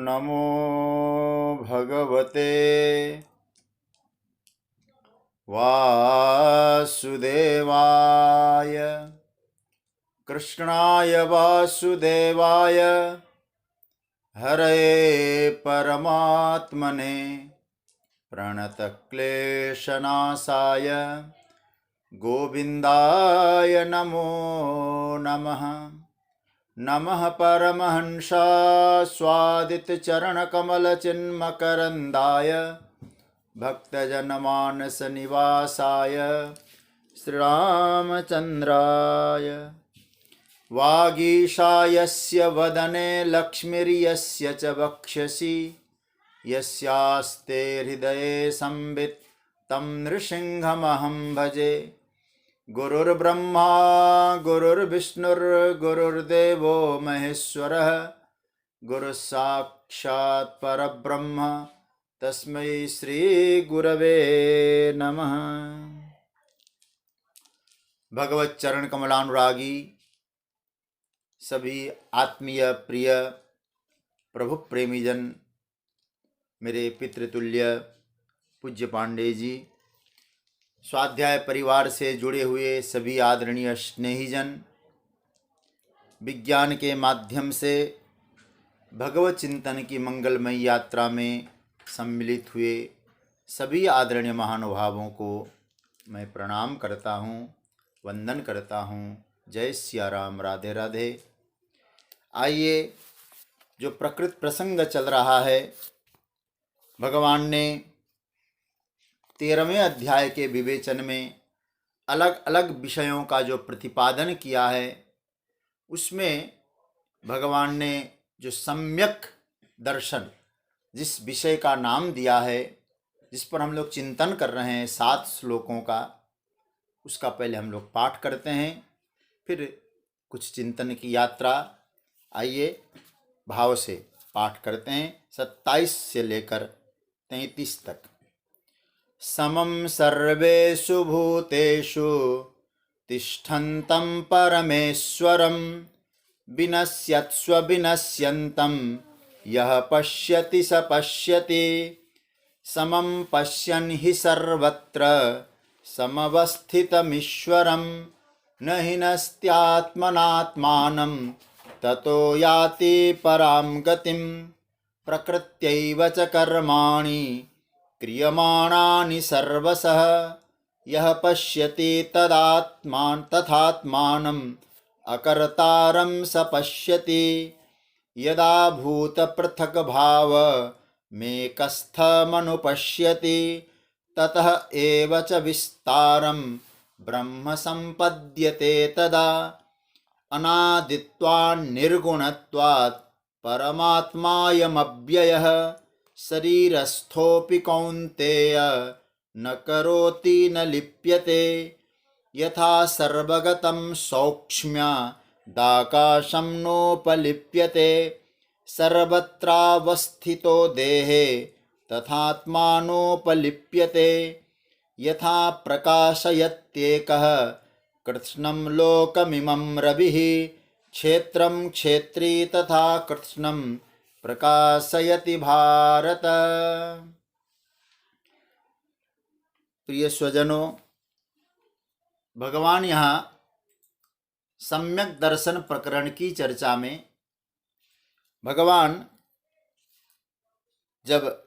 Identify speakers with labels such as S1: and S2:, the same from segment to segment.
S1: नमो भगवते वासुदेवाय। कृष्णाय वासुदेवाय हरये परमात्मने प्रणतक्लेशनाशाय गोविन्दाय नमो नमः। नमः परमहंसास्वादितचरणकमलचिन्मकरन्दाय भक्तजनमानसनिवासाय श्रीरामचन्द्राय। वागीशायस्य वदने लक्ष्मीर्यस्य च वक्षसि यस्यास्ते हृदये संवित् तं नृसिंहमहं भजे। गुरुर्ब्रह्मा गुरुर्विष्णुर्गुरुर्देवो महेश्वरः गुरुसाक्षात् परब्रह्म तस्मै श्री गुरवे नमः। भगवत चरण कमलानुरागी सभी आत्मीय प्रिय प्रभु प्रेमीजन, मेरे पितृतुल्य पूज्य पांडे जी, स्वाध्याय परिवार से जुड़े हुए सभी आदरणीय स्नेहीजन, विज्ञान के माध्यम से भगवत चिंतन की मंगलमयी यात्रा में सम्मिलित हुए सभी आदरणीय महानुभावों को मैं प्रणाम करता हूँ, वंदन करता हूँ। जय सिया राम, राधे राधे। आइए, जो प्रकृत प्रसंग चल रहा है, भगवान ने 13वें अध्याय के विवेचन में अलग अलग विषयों का जो प्रतिपादन किया है, उसमें भगवान ने जो सम्यक दर्शन, जिस विषय का नाम दिया है, जिस पर हम लोग चिंतन कर रहे हैं 7 श्लोकों का, उसका पहले हम लोग पाठ करते हैं, फिर कुछ चिंतन की यात्रा। आइए भाव से पाठ करते हैं 27 से लेकर 33 तक। समं सर्वेषु भूतेषु तिष्ठन्तं परमेश्वरं विनश्यत्स्व विनश्यन्तं यः पश्यति स पश्यति। समं पश्यन् हि सर्वत्र समवस्थितमीश्वरं न हि नस्त्यात्मनात्मानं ततो याति परां गतिं। प्रकृत्यैव च कर्माणि क्रियमाणानि सर्वशः यः पश्यति तथात्मानम् अकर्तारं स पश्यति। यदा भूतपृथग्भावमेकस्थमनुपश्यति ततः एव च विस्तारं ब्रह्म सम्पद्यते। तदा अनादित्वान्निर्गुणत्वात् परमात्मायमव्ययः शरीरस्थोऽपि कौन्तेय न करोति न लिप्यते। यथा सर्वगतं सौक्ष्म्यादाकाशं नोपलिप्यते सर्वत्रावस्थितो देहे तथात्मानोपलिप्यते। यथा प्रकाशयत्येकः कृत्स्नं लोकमिमं रविः क्षेत्रं क्षेत्री तथा कृत्स्नं प्रकाशयति भारत। प्रिय स्वजनों, भगवान यहाँ सम्यक दर्शन प्रकरण की चर्चा में भगवान जब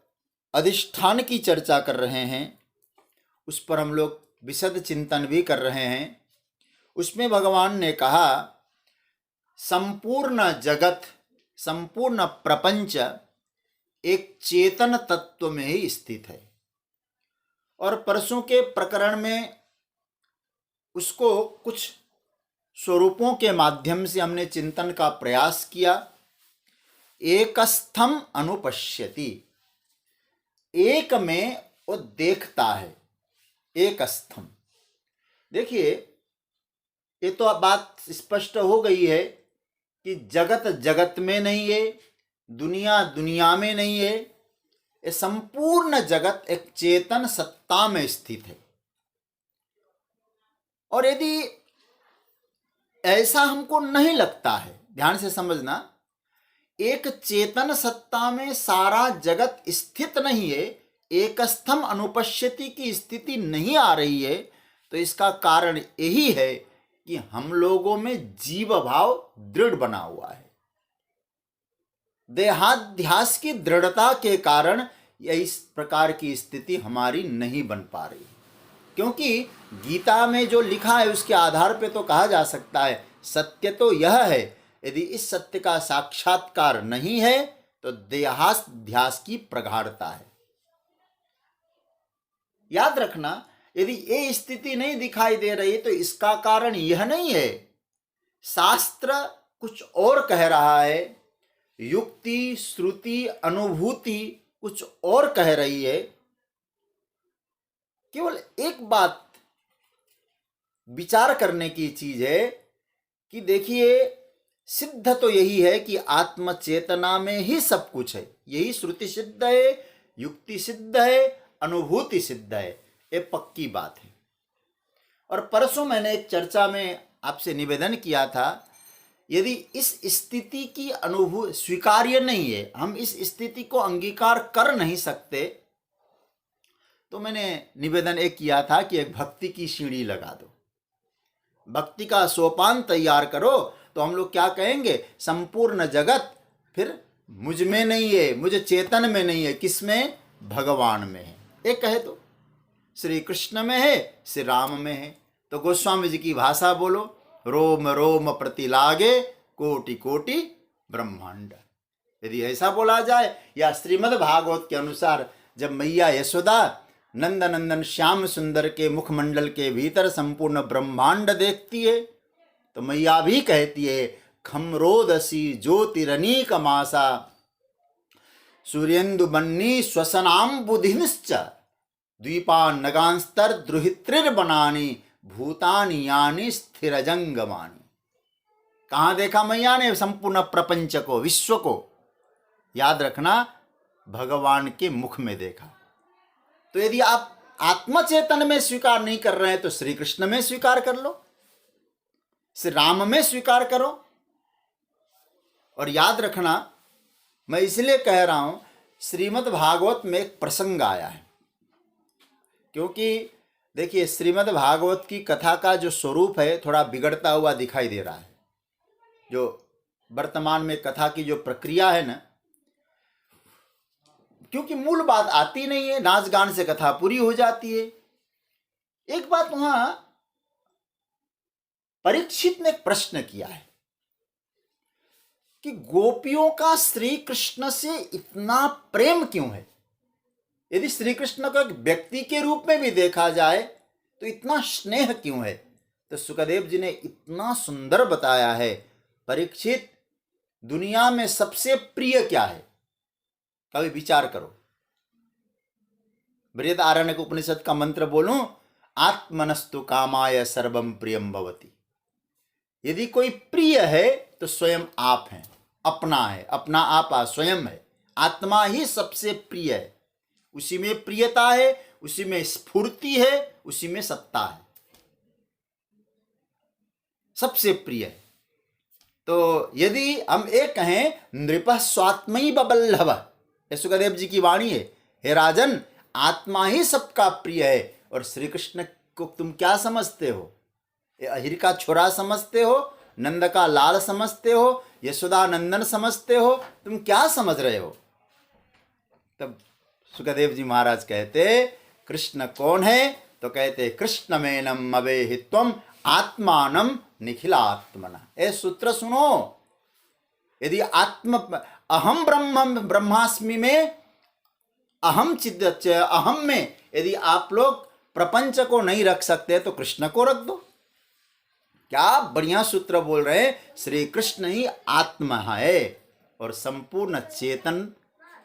S1: अधिष्ठान की चर्चा कर रहे हैं, उस पर हम लोग विशद चिंतन भी कर रहे हैं। उसमें भगवान ने कहा, संपूर्ण जगत, संपूर्ण प्रपंच एक चेतन तत्व में ही स्थित है। और परसों के प्रकरण में उसको कुछ स्वरूपों के माध्यम से हमने चिंतन का प्रयास किया। एकस्थम अनुपश्यति, एक में वो देखता है। एकस्थम, देखिए, ये तो बात स्पष्ट हो गई है कि जगत जगत में नहीं है, दुनिया दुनिया में नहीं है। ये संपूर्ण जगत एक चेतन सत्ता में स्थित है। और यदि ऐसा हमको नहीं लगता है, ध्यान से समझना, एक चेतन सत्ता में सारा जगत स्थित नहीं है, एकस्थम अनुपश्यति की स्थिति नहीं आ रही है, तो इसका कारण यही है कि हम लोगों में जीव भाव दृढ़ बना हुआ है। देहाध्यास की दृढ़ता के कारण इस प्रकार की स्थिति हमारी नहीं बन पा रही, क्योंकि गीता में जो लिखा है उसके आधार पे तो कहा जा सकता है सत्य तो यह है, यदि इस सत्य का साक्षात्कार नहीं है तो देहाध्यास की प्रगाढ़ता है। याद रखना, यदि ये स्थिति नहीं दिखाई दे रही तो इसका कारण यह नहीं है, शास्त्र कुछ और कह रहा है, युक्ति श्रुति अनुभूति कुछ और कह रही है। केवल एक बात विचार करने की चीज है कि देखिए, सिद्ध तो यही है कि आत्म चेतना में ही सब कुछ है, यही श्रुति सिद्ध है, युक्ति सिद्ध है, अनुभूति सिद्ध है, ये पक्की बात है। और परसों मैंने एक चर्चा में आपसे निवेदन किया था, यदि इस स्थिति की अनुभूति स्वीकार्य नहीं है, हम इस स्थिति को अंगीकार कर नहीं सकते, तो मैंने निवेदन एक किया था कि एक भक्ति की सीढ़ी लगा दो, भक्ति का सोपान तैयार करो। तो हम लोग क्या कहेंगे, संपूर्ण जगत फिर मुझ में नहीं है, मुझे चेतन में नहीं है, किसमें, भगवान में है। एक कहे तो श्री कृष्ण में है, श्री राम में है। तो गोस्वामी जी की भाषा बोलो, रोम रोम प्रति लागे कोटि कोटि ब्रह्मांड। यदि ऐसा बोला जाए, या श्रीमद् भागवत के अनुसार जब मैया यशोदा नंद नंदन श्याम सुंदर के मुखमंडल के भीतर संपूर्ण ब्रह्मांड देखती है, तो मैया भी कहती है, खमरोदसी ज्योतिरनीक मासा सूर्येन्दु बन्नी श्वसनाम बुधिनिश्च द्वीपान नगांस्तर द्रुहित्रिर्बनानी भूतानि यानि स्थिरजंगमानि। कहाँ देखा मैया ने संपूर्ण प्रपंच को, विश्व को? याद रखना, भगवान के मुख में देखा। तो यदि आप आत्मचेतन में स्वीकार नहीं कर रहे हैं तो श्री कृष्ण में स्वीकार कर लो, श्री राम में स्वीकार करो। और याद रखना, मैं इसलिए कह रहा हूं, श्रीमद् भागवत में एक प्रसंग आया है, क्योंकि देखिए श्रीमद् भागवत की कथा का जो स्वरूप है थोड़ा बिगड़ता हुआ दिखाई दे रहा है। जो वर्तमान में कथा की जो प्रक्रिया है ना, क्योंकि मूल बात आती नहीं है, नाच गान से कथा पूरी हो जाती है। एक बात वहां परीक्षित ने एक प्रश्न किया है कि गोपियों का श्री कृष्ण से इतना प्रेम क्यों है? यदि श्री कृष्ण को एक व्यक्ति के रूप में भी देखा जाए तो इतना स्नेह क्यों है? तो सुखदेव जी ने इतना सुंदर बताया है, परीक्षित, दुनिया में सबसे प्रिय क्या है? कभी विचार करो। बृहदारण्यक उपनिषद का मंत्र बोलूं, आत्मनस्तु कामाय सर्वम प्रियम भवति। यदि कोई प्रिय है तो स्वयं आप हैं, अपना है, अपना आपा स्वयं है। आत्मा ही सबसे प्रिय है, उसी में प्रियता है, उसी में स्फूर्ति है, उसी में सत्ता है, सबसे प्रिय है। तो यदि हम एक कहें, नृपः स्वात्मैव बल्लभ, सुखदेव जी की वाणी है, हे राजन, आत्मा ही सबका प्रिय है। और श्री कृष्ण को तुम क्या समझते हो? अहिर का छोरा समझते हो, नंद का लाल समझते हो, यशोदा नंदन समझते हो, तुम क्या समझ रहे हो? तब सुखदेव जी महाराज कहते, कृष्ण कौन है? तो कहते, कृष्ण मेनम अवेहित्वम आत्मानम निखिलात्मना। ए सूत्र सुनो, यदि अहम ब्रह्मास्मि में, अहम चिद्यच अहम में यदि आप लोग प्रपंच को नहीं रख सकते तो कृष्ण को रख दो। क्या बढ़िया सूत्र बोल रहे हैं। श्री कृष्ण ही आत्मा है और संपूर्ण चेतन,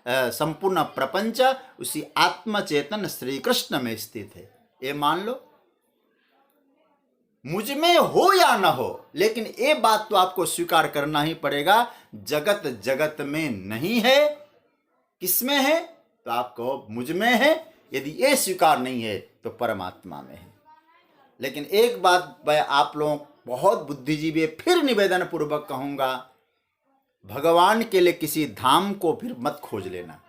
S1: संपूर्ण प्रपंच उसी आत्म चेतन श्री कृष्ण में स्थित है। ये मान लो, मुझ में हो या ना हो, लेकिन ये बात तो आपको स्वीकार करना ही पड़ेगा, जगत जगत में नहीं है। किसमें है? तो आप कहो मुझ में है। यदि ये स्वीकार नहीं है तो परमात्मा में है। लेकिन एक बात मैं आप लोगों बहुत बुद्धिजीवी, फिर निवेदन पूर्वक कहूंगा, भगवान के लिए किसी धाम को फिर मत खोज लेना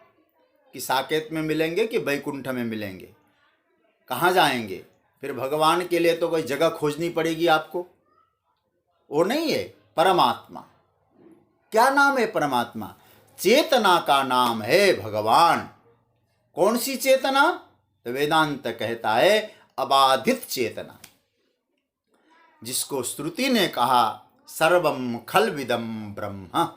S1: कि साकेत में मिलेंगे कि वैकुंठ में मिलेंगे, कहाँ जाएंगे। फिर भगवान के लिए तो कोई जगह खोजनी पड़ेगी आपको। वो नहीं है परमात्मा। क्या नाम है परमात्मा? चेतना का नाम है भगवान। कौन सी चेतना? तो वेदांत कहता है अबाधित चेतना, जिसको श्रुति ने कहा सर्वम खलविदम ब्रह्म।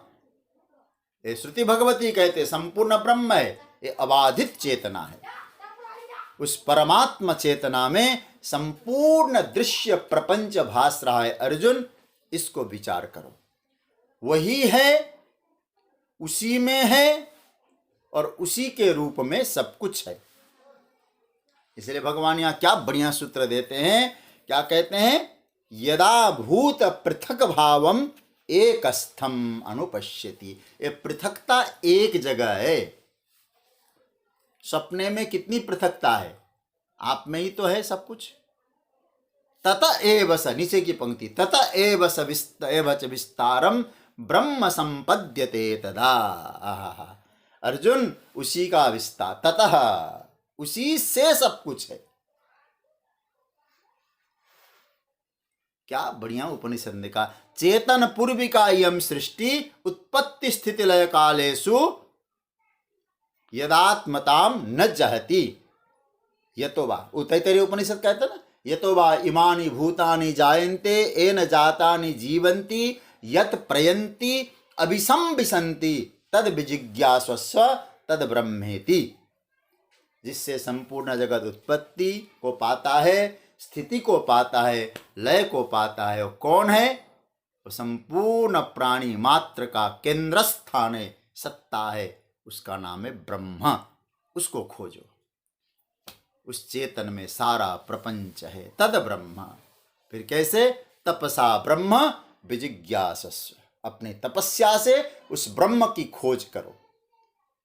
S1: ये श्रुति भगवती कहते संपूर्ण ब्रह्म है, ये अबाधित चेतना है। उस परमात्मा चेतना में संपूर्ण दृश्य प्रपंच भास रहा है। अर्जुन, इसको विचार करो। वही है, उसी में है और उसी के रूप में सब कुछ है। इसलिए भगवान यहां क्या बढ़िया सूत्र देते हैं, क्या कहते हैं? यदा भूत पृथक भावम एकस्थम अनुपश्यति। ये पृथकता एक जगह है। सपने में कितनी पृथकता है? आप में ही तो है सब कुछ। तत एव स, नीचे की पंक्ति, तत एव च विस्तारम ब्रह्म संपद्यते तदा। अर्जुन, उसी का विस्तार, ततः, उसी से सब कुछ है। क्या बढ़िया उपनिषद ने कहा, चेतन पूर्विका यम सृष्टि उत्पत्ति स्थिति लय कालेषु यदात्मताम न जहति। यतो वा, तैत्तरीय उपनिषद कहते ना, यतो वा इमानि भूतानि जायन्ते येन जातानि जीवन्ति यत् प्रयन्ति अभिसंविशन्ति तद विजिज्ञास्व तद ब्रह्मेति। जिससे संपूर्ण जगत उत्पत्ति को पाता है, स्थिति को पाता है, लय को पाता है। वो कौन है? वो संपूर्ण प्राणी मात्र का केंद्र स्थान है, सत्ता है। उसका नाम है ब्रह्म। उसको खोजो। उस चेतन में सारा प्रपंच है, तद ब्रह्म। फिर कैसे? तपसा ब्रह्म विजिज्ञासस्व। अपने तपस्या से उस ब्रह्म की खोज करो,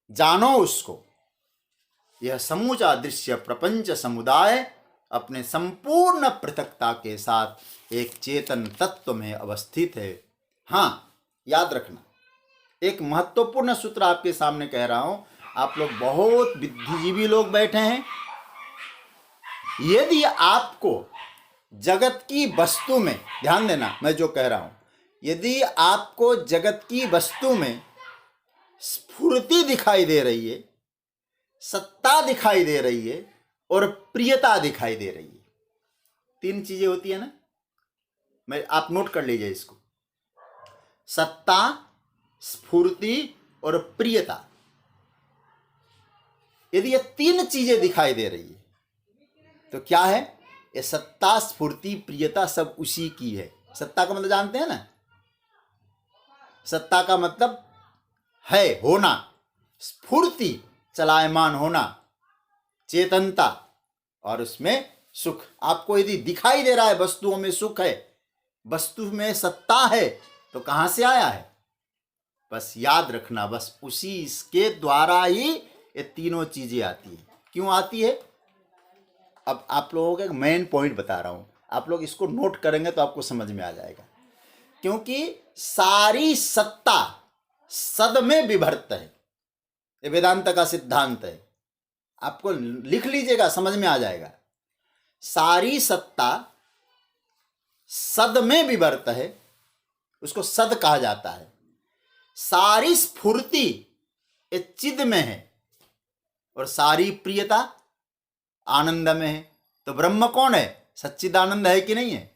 S1: जानो उसको। यह समूचा दृश्य प्रपंच समुदाय अपने संपूर्ण पृथकता के साथ एक चेतन तत्व में अवस्थित है। हाँ, याद रखना, एक महत्वपूर्ण सूत्र आपके सामने कह रहा हूं। आप लोग बहुत बुद्धिजीवी लोग बैठे हैं। यदि आपको जगत की वस्तु में, ध्यान देना मैं जो कह रहा हूं, यदि आपको जगत की वस्तु में स्फूर्ति दिखाई दे रही है, सत्ता दिखाई दे रही है और प्रियता दिखाई दे रही है, तीन चीजें होती है ना, आप नोट कर लीजिए इसको। सत्ता, स्फूर्ति और प्रियता। यदि ये तीन चीजें दिखाई दे रही है तो क्या है? ये सत्ता, स्फूर्ति, प्रियता सब उसी की है। सत्ता का मतलब जानते हैं ना? सत्ता का मतलब है होना, स्फूर्ति चलायमान होना, चेतनता, और उसमें सुख। आपको यदि दिखाई दे रहा है वस्तुओं में सुख है, वस्तु में सत्ता है, तो कहां से आया है? बस याद रखना, बस उसी इसके द्वारा ही ये तीनों चीजें आती है। क्यों आती है? अब आप लोगों का एक मेन पॉइंट बता रहा हूं, आप लोग इसको नोट करेंगे तो आपको समझ में आ जाएगा। क्योंकि सारी सत्ता सद में विभक्त है। ये वेदांत का सिद्धांत है। आपको लिख लीजिएगा, समझ में आ जाएगा। सारी सत्ता सद में विभक्त है, उसको सद कहा जाता है। सारी स्फूर्ति ये चिद में है और सारी प्रियता आनंद में है। तो ब्रह्म कौन है? सच्चिदानंद है कि नहीं है?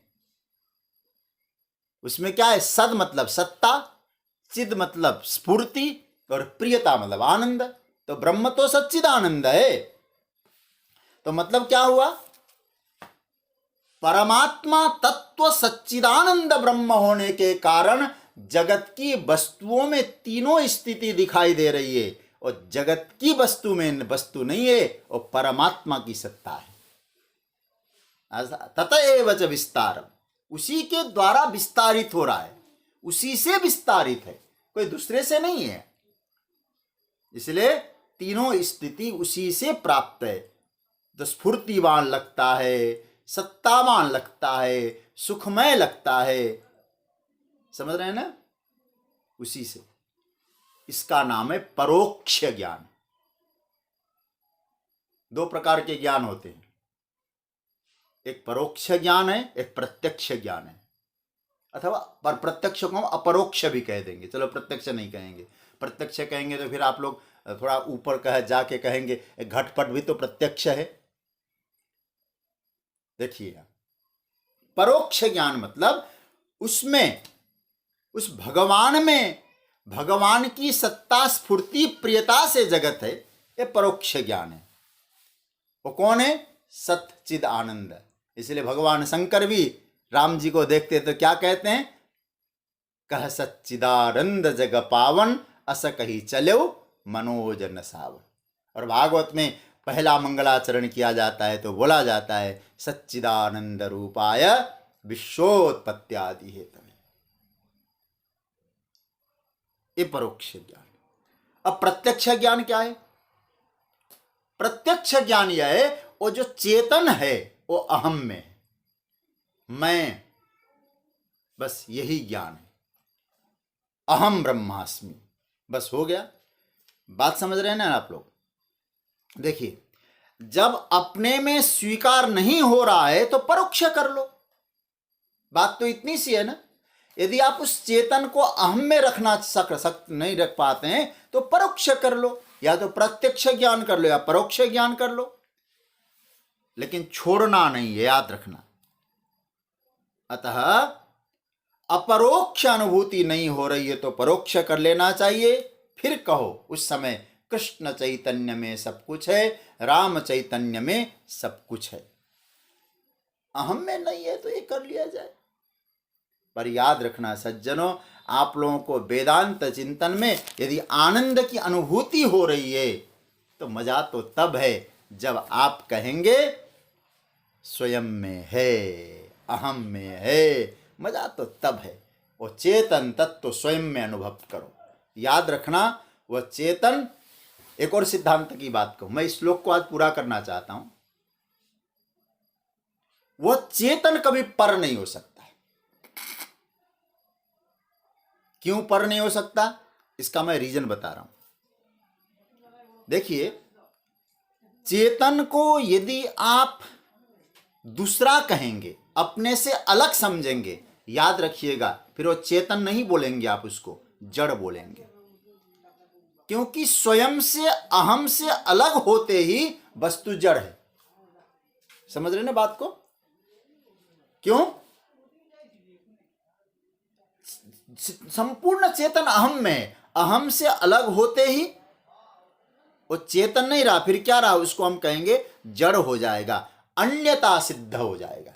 S1: उसमें क्या है? सद मतलब सत्ता, चिद मतलब स्फूर्ति और प्रियता मतलब आनंद। तो ब्रह्म तो सच्चिदानंद है। तो मतलब क्या हुआ? परमात्मा तत्व सच्चिदानंद ब्रह्म होने के कारण जगत की वस्तुओं में तीनों स्थिति दिखाई दे रही है, और जगत की वस्तु में वस्तु नहीं है, और परमात्मा की सत्ता है। ततएव च विस्तारम, उसी के द्वारा विस्तारित हो रहा है, उसी से विस्तारित है, कोई दूसरे से नहीं है। इसलिए तीनों स्थिति उसी से प्राप्त है। तो स्फूर्तिवान लगता है, सत्तावान लगता है, सुखमय लगता है, समझ रहे हैं ना? उसी से। इसका नाम है परोक्ष ज्ञान। दो प्रकार के ज्ञान होते हैं, एक परोक्ष ज्ञान है, एक प्रत्यक्ष ज्ञान है, अथवा पर प्रत्यक्ष को हम अपरोक्ष भी कह देंगे। चलो प्रत्यक्ष नहीं कहेंगे, प्रत्यक्ष कहेंगे तो फिर आप लोग थोड़ा ऊपर कह जाके कहेंगे घटपट भी तो प्रत्यक्ष है। देखिए, परोक्ष ज्ञान मतलब उसमें, उस भगवान में, भगवान की सत्ता स्फूर्ति प्रियता से जगत है, ये परोक्ष ज्ञान है। वो कौन है? सच्चिद आनंद। इसलिए भगवान शंकर भी राम जी को देखते तो क्या कहते हैं? कह सच्चिदानंद जग पावन, अस कही चलो मनोजन सावन। और भागवत में पहला मंगलाचरण किया जाता है तो बोला जाता है सच्चिदानंद रूपाय विश्वोत्पत्त्यादि हेतवे। ये परोक्ष ज्ञान। अब प्रत्यक्ष ज्ञान क्या है? प्रत्यक्ष ज्ञान यह है, वो जो चेतन है वो अहम में है, मैं, बस यही ज्ञान है। अहम ब्रह्मास्मि, बस हो गया। बात समझ रहे हैं ना आप लोग? देखिए, जब अपने में स्वीकार नहीं हो रहा है तो परोक्ष कर लो। बात तो इतनी सी है ना। यदि आप उस चेतन को अहम में रखना नहीं रख पाते हैं तो परोक्ष कर लो, या तो प्रत्यक्ष ज्ञान कर लो या परोक्ष ज्ञान कर लो, लेकिन छोड़ना नहीं है, याद रखना। अतः अपरोक्ष अनुभूति नहीं हो रही है तो परोक्ष कर लेना चाहिए। फिर कहो उस समय कृष्ण चैतन्य में सब कुछ है, राम चैतन्य में सब कुछ है, अहम में नहीं है तो ये कर लिया जाए। पर याद रखना सज्जनों, आप लोगों को वेदांत चिंतन में यदि आनंद की अनुभूति हो रही है तो मजा तो तब है जब आप कहेंगे स्वयं में है, अहम में है। मजा तो तब है, वो चेतन तत्व तो स्वयं में अनुभव करो। याद रखना, वह चेतन। एक और सिद्धांत की बात कहूं, मैं इस श्लोक को आज पूरा करना चाहता हूं। वह चेतन कभी पर नहीं हो सकता है। क्यों पर नहीं हो सकता? इसका मैं रीजन बता रहा हूं। देखिए, चेतन को यदि आप दूसरा कहेंगे, अपने से अलग समझेंगे, याद रखिएगा फिर वो चेतन नहीं बोलेंगे, आप उसको जड़ बोलेंगे। क्योंकि स्वयं से, अहम से अलग होते ही वस्तु जड़ है। समझ रहे ना बात को? क्यों? संपूर्ण चेतन अहम में है, अहम से अलग होते ही वो चेतन नहीं रहा, फिर क्या रहा? उसको हम कहेंगे जड़ हो जाएगा, अन्यता सिद्ध हो जाएगा।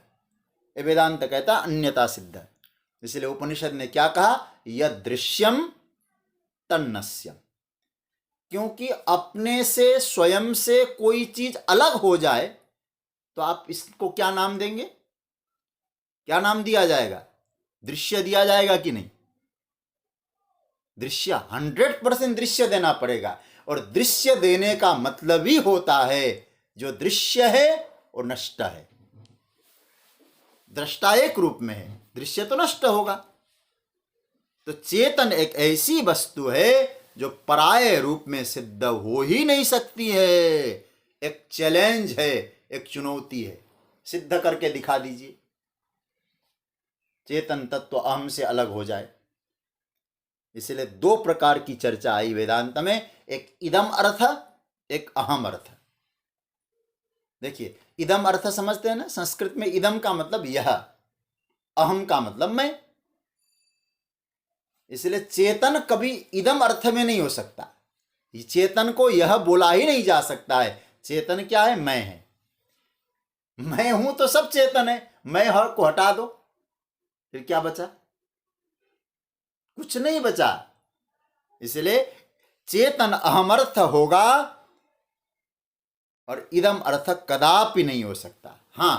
S1: ये वेदांत कहता अन्यता सिद्ध। इसलिए उपनिषद ने क्या कहा? यद दृश्यम तन्नस्यम। क्योंकि अपने से, स्वयं से कोई चीज अलग हो जाए तो आप इसको क्या नाम देंगे? क्या नाम दिया जाएगा? दृश्य दिया जाएगा कि नहीं? दृश्य 100% दृश्य देना पड़ेगा। और दृश्य देने का मतलब ही होता है जो दृश्य है वो नष्ट है। दृष्टा एक रूप में है, दृश्य तो नष्ट होगा। तो चेतन एक ऐसी वस्तु है जो पराये रूप में सिद्ध हो ही नहीं सकती है। एक चैलेंज है, एक चुनौती है, सिद्ध करके दिखा दीजिए चेतन तत्व अहम से अलग हो जाए। इसलिए दो प्रकार की चर्चा आई वेदांत में, एक इदम अर्थ, एक अहम अर्थ। देखिए, इदम अर्थ समझते हैं ना? संस्कृत में इदम का मतलब यह, अहम का मतलब मैं। इसलिए चेतन कभी इदम अर्थ में नहीं हो सकता। चेतन को यह बोला ही नहीं जा सकता है। चेतन क्या है? मैं है। मैं हूं तो सब चेतन है, मैं हर को हटा दो फिर क्या बचा? कुछ नहीं बचा। इसलिए चेतन अहम अर्थ होगा और इदम अर्थ कदापि नहीं हो सकता। हां,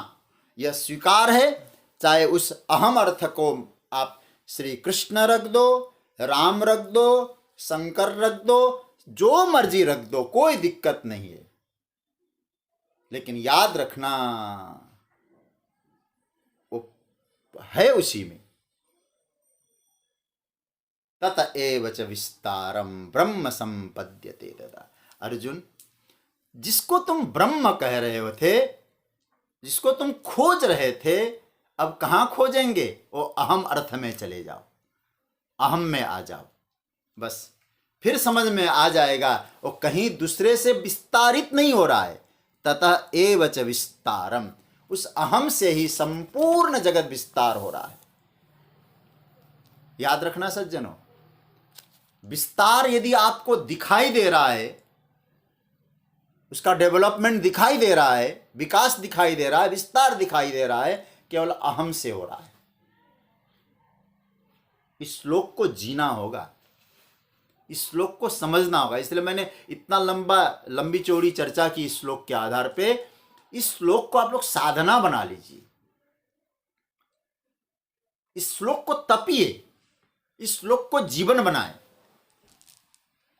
S1: यह स्वीकार है, चाहे उस अहम अर्थ को आप श्री कृष्ण रख दो, राम रख दो, शंकर रख दो, जो मर्जी रख दो, कोई दिक्कत नहीं है। लेकिन याद रखना वो है उसी में। तत एव च विस्तारम ब्रह्म संपद्यते तदा। अर्जुन, जिसको तुम ब्रह्म कह रहे हो थे, जिसको तुम खोज रहे थे, अब कहाँ खोजेंगे? वो अहम अर्थ में चले जाओ, अहम में आ जाओ, बस फिर समझ में आ जाएगा वो कहीं दूसरे से विस्तारित नहीं हो रहा है। ततः एव च विस्तारम, उस अहम से ही संपूर्ण जगत विस्तार हो रहा है। याद रखना सज्जनों, विस्तार यदि आपको दिखाई दे रहा है, उसका डेवलपमेंट दिखाई दे रहा है, विकास दिखाई दे रहा है, विस्तार दिखाई दे रहा है, केवल अहम से हो रहा है। इस श्लोक को जीना होगा, इस श्लोक को समझना होगा। इसलिए मैंने इतना लंबी चौड़ी चर्चा की इस श्लोक के आधार पे। इस श्लोक को आप लोग साधना बना लीजिए, इस श्लोक को तपिए, इस श्लोक को जीवन बनाए।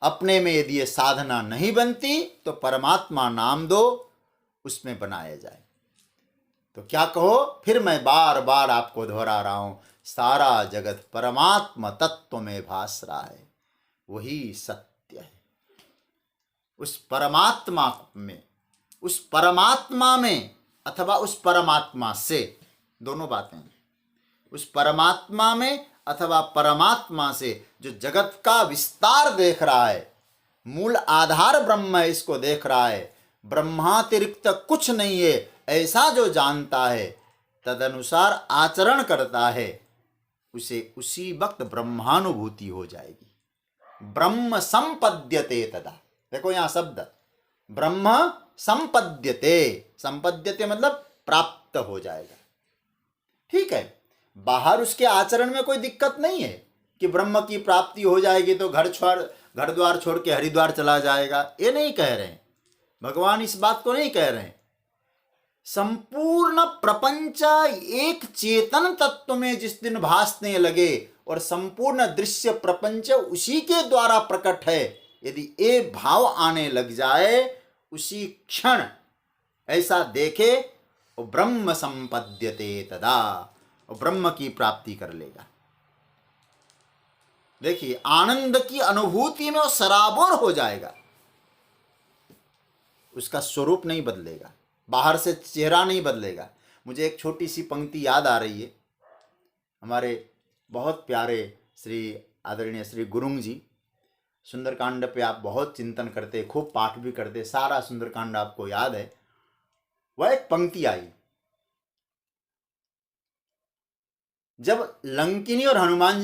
S1: अपने में यदि ये साधना नहीं बनती तो परमात्मा नाम दो, उसमें बनाया जाए। तो क्या कहो, फिर मैं बार बार आपको दोहरा रहा हूं, सारा जगत परमात्मा तत्व में भास रहा है, वही सत्य है। उस परमात्मा में, उस परमात्मा में अथवा उस परमात्मा से, दोनों बातें, उस परमात्मा में अथवा परमात्मा से जो जगत का विस्तार देख रहा है, मूल आधार ब्रह्म है, इसको देख रहा है, ब्रह्मातिरिक्त कुछ नहीं है, ऐसा जो जानता है, तदनुसार आचरण करता है, उसे उसी वक्त ब्रह्मानुभूति हो जाएगी। ब्रह्म संपद्यते तदा, देखो यहां शब्द ब्रह्म संपद्यते, संपद्यते मतलब प्राप्त हो जाएगा। ठीक है, बाहर उसके आचरण में कोई दिक्कत नहीं है कि ब्रह्म की प्राप्ति हो जाएगी तो घर द्वार छोड़ के हरिद्वार चला जाएगा, ये नहीं कह रहे हैं भगवान, इस बात को नहीं कह रहे हैं। संपूर्ण प्रपंच एक चेतन तत्व में जिस दिन भासने लगे और संपूर्ण दृश्य प्रपंच उसी के द्वारा प्रकट है, यदि ये भाव आने लग जाए, उसी क्षण ऐसा देखे, वो ब्रह्म संपद्यते तदा, वो ब्रह्म की प्राप्ति कर लेगा। देखिए, आनंद की अनुभूति में वो सराबोर हो जाएगा, उसका स्वरूप नहीं बदलेगा, बाहर से चेहरा नहीं बदलेगा। मुझे एक छोटी सी पंक्ति याद आ रही है, हमारे बहुत प्यारे श्री आदरणीय श्री गुरुंग जी, सुंदरकांड पे आप बहुत चिंतन करते, खूब पाठ भी करते, सारा सुंदरकांड आपको याद है। वह एक पंक्ति आई, जब लंकिनी और हनुमान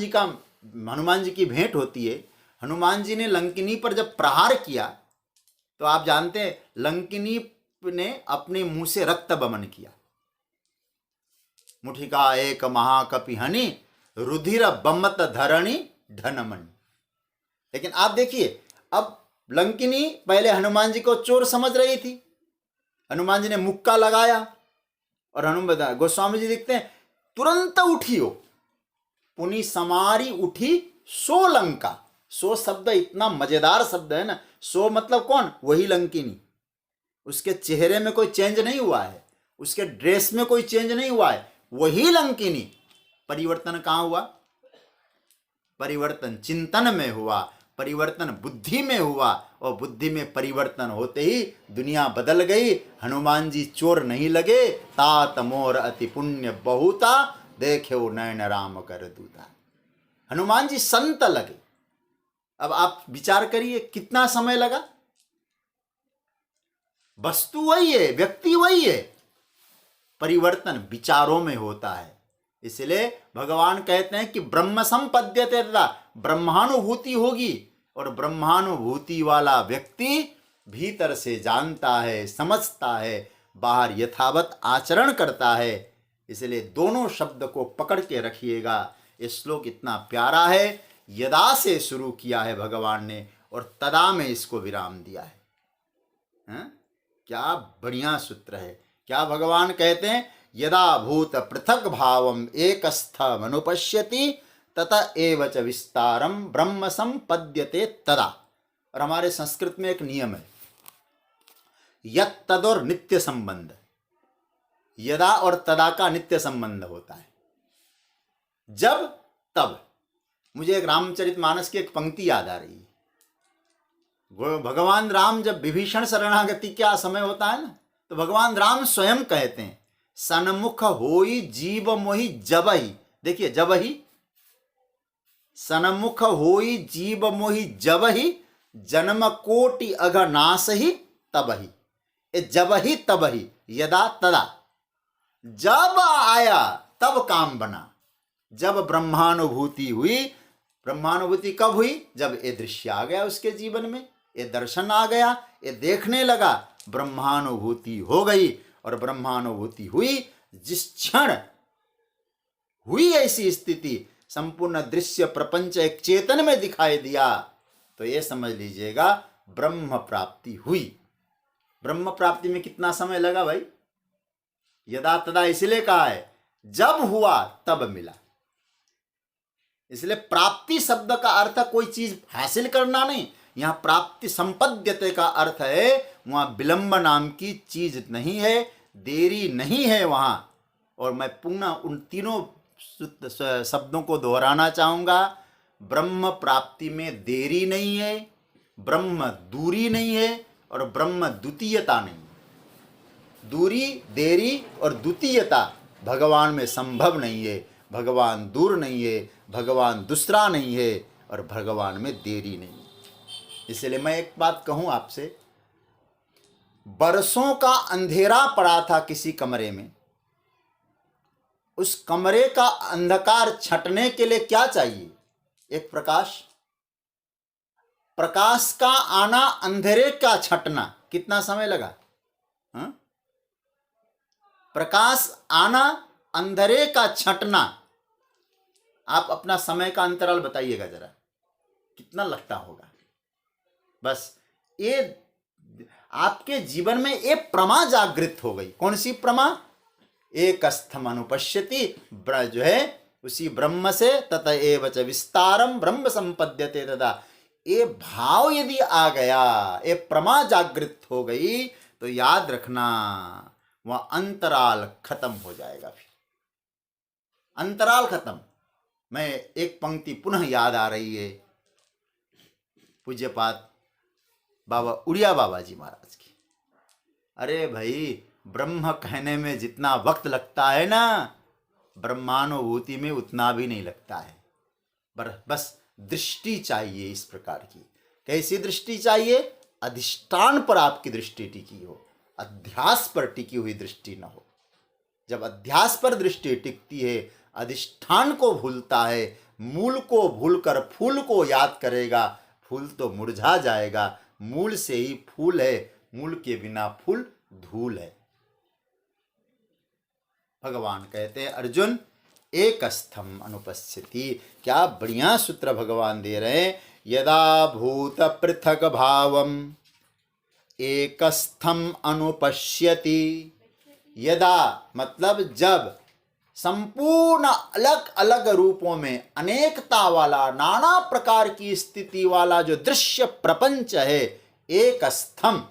S1: जी की भेंट होती है, हनुमान जी ने लंकिनी पर जब प्रहार किया तो आप जानते हैं लंकिनी ने अपने मुंह से रक्त बमन किया। मुठिका एक महाकपि हनि रुधिर बमत धरणी धनमणि। लेकिन आप देखिए, अब लंकिनी पहले हनुमान जी को चोर समझ रही थी, हनुमान जी ने मुक्का लगाया और हनुमान गोस्वामी जी लिखते हैं तुरंत उठी हो, पुनि समारी उठी सो लंका। सो शब्द इतना मजेदार शब्द है ना, सो मतलब कौन, वही लंकिनी। उसके चेहरे में कोई चेंज नहीं हुआ है, उसके ड्रेस में कोई चेंज नहीं हुआ है, वही लंकिनी। परिवर्तन कहाँ हुआ? परिवर्तन चिंतन में हुआ, परिवर्तन बुद्धि में हुआ, और बुद्धि में परिवर्तन होते ही दुनिया बदल गई। हनुमान जी चोर नहीं लगे, तात मोर अति पुण्य बहुता, देखे नयन राम कर दूता। हनुमान जी संत लगे। अब आप विचार करिए कितना समय लगा, वस्तु वही है, व्यक्ति वही है, परिवर्तन विचारों में होता है। इसलिए भगवान कहते हैं कि ब्रह्म संपद्यते तदा, ब्रह्मानुभूति होगी, और ब्रह्मानुभूति वाला व्यक्ति भीतर से जानता है, समझता है, बाहर यथावत आचरण करता है। इसलिए दोनों शब्द को पकड़ के रखिएगा। ये श्लोक इतना प्यारा है, यदा से शुरू किया है भगवान ने और तदा में इसको विराम दिया है। क्या बढ़िया सूत्र है। क्या भगवान कहते हैं, यदा भूत पृथक भावम एकस्थम अनुपश्यति तत एव च विस्तारम ब्रह्म संपद्यते तदा। और हमारे संस्कृत में एक नियम है, यत् तद और नित्य संबंध, यदा और तदा का नित्य संबंध होता है। जब तब, मुझे एक रामचरितमानस की एक पंक्ति याद आ रही है। भगवान राम जब विभीषण शरणागति का समय होता है ना, तो भगवान राम स्वयं कहते हैं, सन्मुख होई जीव मोहि जबहि। देखिए, जबहि, सन्मुख होई जीव मोहि जबहि, जन्म कोटि अघनाशहि तबहि। ए जबहि तबहि, यदा तदा, जब आया तब काम बना। जब ब्रह्मानुभूति हुई, ब्रह्मानुभूति कब हुई? जब ये दृश्य आ गया उसके जीवन में, ये दर्शन आ गया, ये देखने लगा, ब्रह्मानुभूति हो गई। और ब्रह्मानुभूति हुई, जिस क्षण हुई ऐसी स्थिति, संपूर्ण दृश्य प्रपंच एक चेतन में दिखाई दिया, तो ये समझ लीजिएगा ब्रह्म प्राप्ति हुई। ब्रह्म प्राप्ति में कितना समय लगा भाई? यदा तदा इसलिए कहा है, जब हुआ तब मिला। इसलिए प्राप्ति शब्द का अर्थ कोई चीज हासिल करना नहीं, यहां प्राप्ति संपद्यते का अर्थ है, वहां विलंब नाम की चीज नहीं है, देरी नहीं है वहां। और मैं पुनः उन तीनों शब्दों को दोहराना चाहूंगा। ब्रह्म प्राप्ति में देरी नहीं है, ब्रह्म दूरी नहीं है, और ब्रह्म द्वितीयता नहीं है। दूरी, देरी और द्वितीयता भगवान में संभव नहीं है। भगवान दूर नहीं है, भगवान दूसरा नहीं है, और भगवान में देरी नहीं है। इसलिए मैं एक बात कहूं आपसे, बरसों का अंधेरा पड़ा था किसी कमरे में, उस कमरे का अंधकार छंटने के लिए क्या चाहिए? एक प्रकाश। प्रकाश का आना, अंधेरे का छंटना, कितना समय लगा? हा? प्रकाश आना, अंधेरे का छंटना, आप अपना समय का अंतराल बताइएगा जरा, कितना लगता होगा? बस ये आपके जीवन में ये प्रमा जागृत हो गई। कौन सी प्रमा? एक स्थम अनुपश्यति, जो है उसी ब्रह्म से, तत एव च विस्तारम ब्रह्म संपद्यते तदा। ये भाव यदि आ गया, ये प्रमा जागृत हो गई, तो याद रखना वह अंतराल खत्म हो जाएगा। फिर अंतराल खत्म। मैं एक पंक्ति पुनः याद आ रही है, पूज्यपाद बाबा उड़िया बाबा जी महाराज की। अरे भाई, ब्रह्म कहने में जितना वक्त लगता है ना, ब्रह्मानुभूति में उतना भी नहीं लगता है। बस दृष्टि चाहिए इस प्रकार की। कैसी दृष्टि चाहिए? अधिष्ठान पर आपकी दृष्टि टिकी हो, अध्यास पर टिकी हुई दृष्टि न हो। जब अध्यास पर दृष्टि टिकती है, अधिष्ठान को भूलता है, मूल को भूलकर फूल को याद करेगा, फूल तो मुरझा जाएगा। मूल से ही फूल है, मूल के बिना फूल धूल है। भगवान कहते हैं, अर्जुन एक स्थम अनुपस्थिति। क्या बढ़िया सूत्र भगवान दे रहे हैं। यदा भूत पृथक भावम एक स्थम अनुपश्यति। यदा मतलब जब, संपूर्ण अलग अलग रूपों में अनेकता वाला, नाना प्रकार की स्थिति वाला जो दृश्य प्रपंच है, एक स्थम,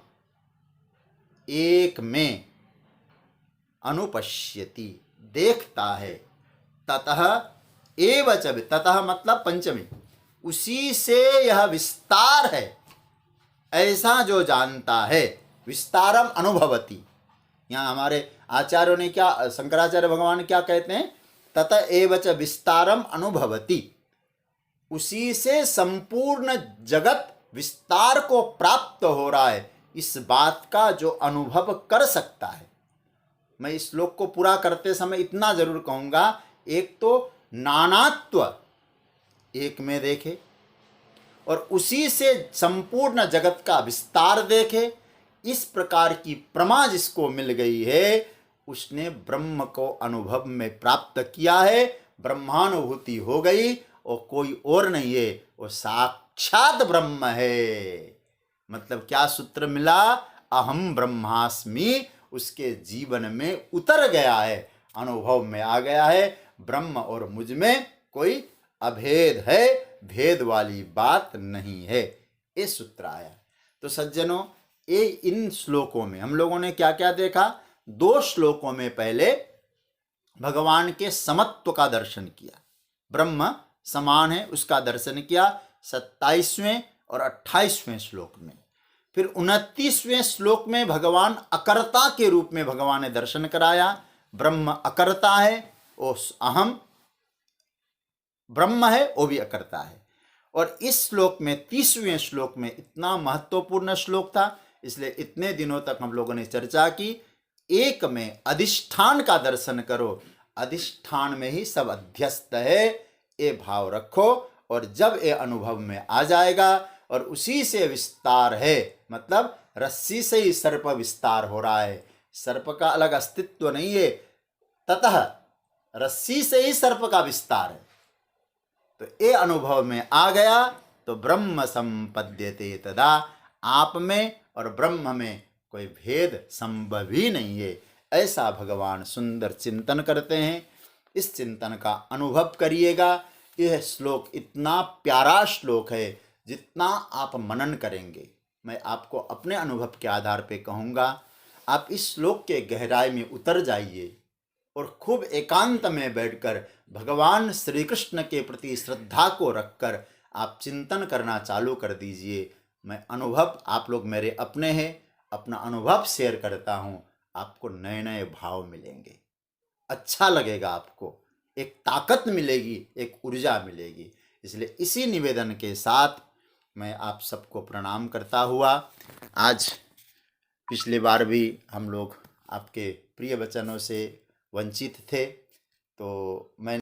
S1: एक में, अनुपश्यति देखता है, ततः एव च, ततः मतलब पंचमी, उसी से यह विस्तार है, ऐसा जो जानता है। विस्तारम अनुभवति। यहाँ हमारे आचार्यों ने क्या, शंकराचार्य भगवान क्या कहते हैं? ततः एव च विस्तारम अनुभवति। उसी से संपूर्ण जगत विस्तार को प्राप्त हो रहा है, इस बात का जो अनुभव कर सकता है। मैं इस श्लोक को पूरा करते समय इतना जरूर कहूँगा, एक तो नानात्व एक में देखे, और उसी से संपूर्ण जगत का विस्तार देखे। इस प्रकार की प्रमा जिसको मिल गई है, उसने ब्रह्म को अनुभव में प्राप्त किया है। ब्रह्मानुभूति हो गई, और कोई और नहीं है, वो साक्षात ब्रह्म है। मतलब क्या सूत्र मिला? अहम ब्रह्मास्मि उसके जीवन में उतर गया है, अनुभव में आ गया है। ब्रह्म और मुझ में कोई अभेद है, भेद वाली बात नहीं है। ये सूत्र आया। तो सज्जनों, ये इन श्लोकों में हम लोगों ने क्या क्या देखा? 2 श्लोकों में पहले भगवान के समत्व का दर्शन किया। ब्रह्म समान है उसका दर्शन किया 27वें और 28वें श्लोक में। फिर 29वें श्लोक में भगवान अकर्ता के रूप में भगवान ने दर्शन कराया। ब्रह्म अकर्ता है, वो अहम ब्रह्म है, वो भी अकर्ता है। और इस श्लोक में 30वें श्लोक में इतना महत्वपूर्ण श्लोक था, इसलिए इतने दिनों तक हम लोगों ने चर्चा की। एक में अधिष्ठान का दर्शन करो, अधिष्ठान में ही सब अध्यस्त है, ये भाव रखो। और जब ये अनुभव में आ जाएगा और उसी से विस्तार है, मतलब रस्सी से ही सर्प विस्तार हो रहा है, सर्प का अलग अस्तित्व नहीं है, ततः रस्सी से ही सर्प का विस्तार है। तो ये अनुभव में आ गया तो ब्रह्म संपद्यते, तदा आप में और ब्रह्म में कोई भेद संभव ही नहीं है। ऐसा भगवान सुंदर चिंतन करते हैं। इस चिंतन का अनुभव करिएगा। यह श्लोक इतना प्यारा श्लोक है, जितना आप मनन करेंगे, मैं आपको अपने अनुभव के आधार पे कहूँगा, आप इस श्लोक के गहराई में उतर जाइए और खूब एकांत में बैठकर भगवान श्री कृष्ण के प्रति श्रद्धा को रखकर आप चिंतन करना चालू कर दीजिए। मैं अनुभव, आप लोग मेरे अपने हैं, अपना अनुभव शेयर करता हूँ, आपको नए नए भाव मिलेंगे, अच्छा लगेगा, आपको एक ताकत मिलेगी, एक ऊर्जा मिलेगी। इसलिए इसी निवेदन के साथ मैं आप सबको प्रणाम करता हुआ, आज पिछली बार भी हम लोग आपके प्रिय वचनों से वंचित थे, तो मैंने